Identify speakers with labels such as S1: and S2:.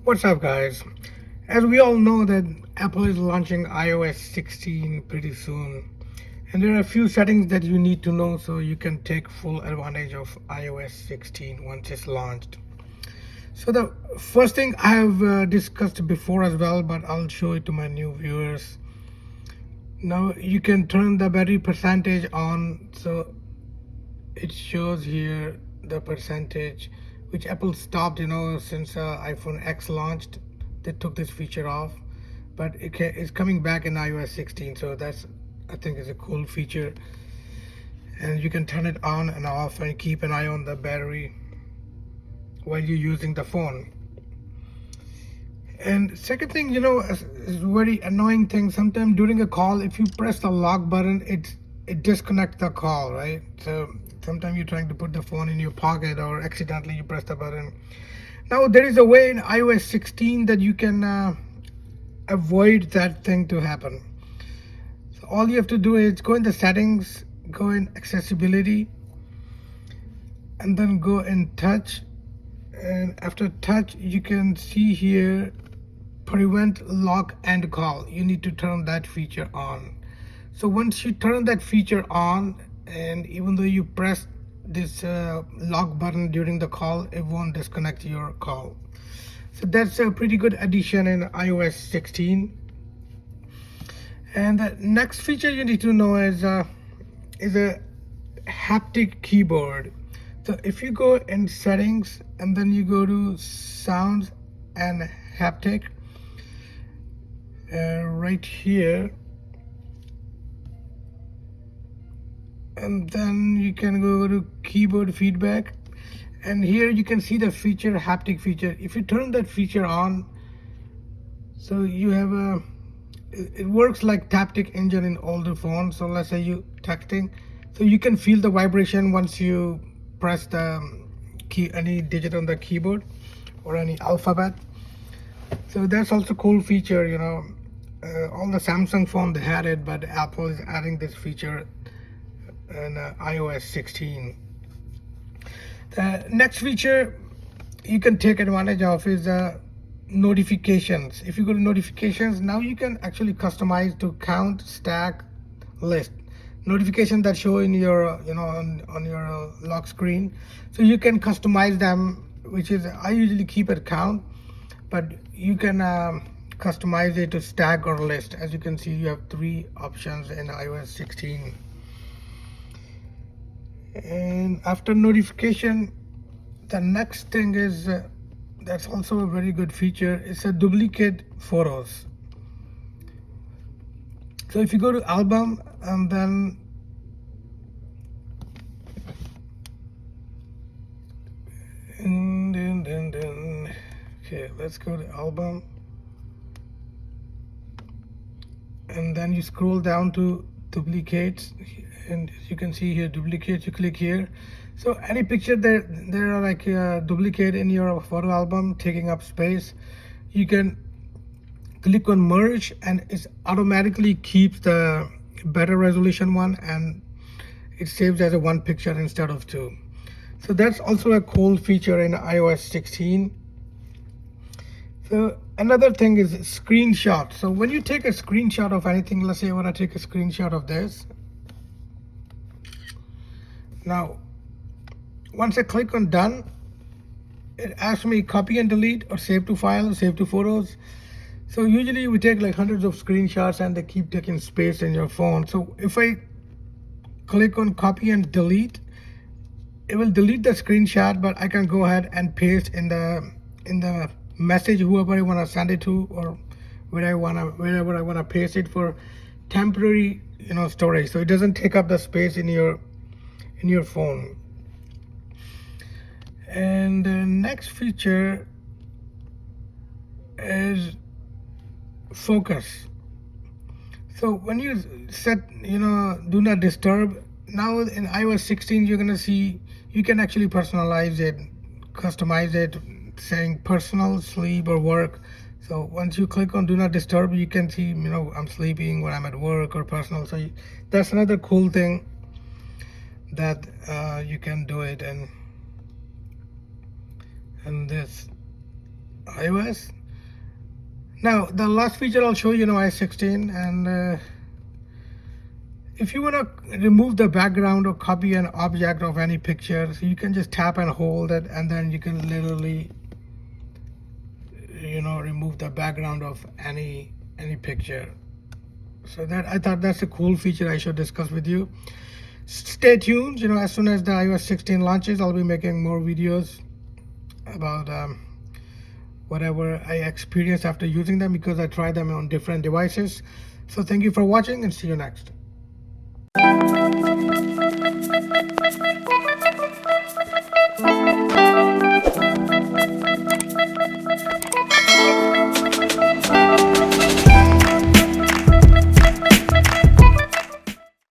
S1: What's up, guys? As we all know that Apple is launching iOS 16 pretty soon, and there are a few settings that you need to know so you can take full advantage of iOS 16 once it's launched. So the first thing I have discussed before as well, but I'll show it to my new viewers. Now you can turn the battery percentage on, so it shows here the percentage which Apple stopped, since iPhone X launched. They took this feature off, but it's coming back in iOS 16, so that's, I think, is a cool feature. And you can turn it on and off and keep an eye on the battery while you're using the phone. And second thing, is very annoying thing. Sometimes during a call, if you press the lock button, it disconnects the call, right? So sometimes you're trying to put the phone in your pocket or accidentally you press the button. Now there is a way in iOS 16 that you can avoid that thing to happen. So all you have to do is go in the settings, go in accessibility, and then go in touch. And after touch, you can see here prevent lock and call. You need to turn that feature on. So once you turn that feature on, and even though you press this lock button during the call, it won't disconnect your call. So that's a pretty good addition in iOS 16. And the next feature you need to know is a haptic keyboard. So if you go in settings and then you go to sounds and haptic, right here, and then you can go to keyboard feedback, and here you can see the feature, haptic feature. If you turn that feature on, so you have it works like Taptic engine in older phones. So let's say you texting, so you can feel the vibration once you press the key, any digit on the keyboard or any alphabet. So that's also cool feature. All the Samsung phone they had it, but Apple is adding this feature in iOS 16. The next feature you can take advantage of is notifications. If you go to notifications, now you can actually customize to count, stack, list notifications that show in your on your lock screen. So you can customize them, which is, I usually keep it count, but you can customize it to stack or list. As you can see, you have 3 options in iOS 16. And after notification, the next thing is that's also a very good feature. It's a duplicate photos. So if you go to album and then okay, let's go to album, and then you scroll down to duplicates, and you can see here duplicates. You click here, so any picture there are like duplicate in your photo album taking up space, you can click on merge, and it automatically keeps the better resolution one, and it saves as a 1 picture instead of 2. So that's also a cool feature in iOS 16. So another thing is screenshot. So when you take a screenshot of anything, let's say I want to take a screenshot of this. Now, once I click on done, it asks me copy and delete or save to file, save to photos. So usually we take like hundreds of screenshots and they keep taking space in your phone. So if I click on copy and delete, it will delete the screenshot, but I can go ahead and paste in the message whoever I want to send it to, or wherever I want to paste it for temporary storage, so it doesn't take up the space in your phone. And the next feature is focus. So when you set do not disturb, now in iOS 16 you're gonna see you can actually personalize it, customize it, saying personal, sleep, or work. So once you click on do not disturb, you can see I'm sleeping, when I'm at work, or personal. So that's another cool thing that you can do it. And this iOS. Now the last feature I'll show you in iOS 16, and if you want to remove the background or copy an object of any picture, so you can just tap and hold it, and then you can literally, remove the background of any picture. So that, I thought that's a cool feature I should discuss with you. Stay tuned. As soon as the iOS 16 launches, I'll be making more videos about whatever I experienced after using them, because I tried them on different devices. So thank you for watching, and see you next.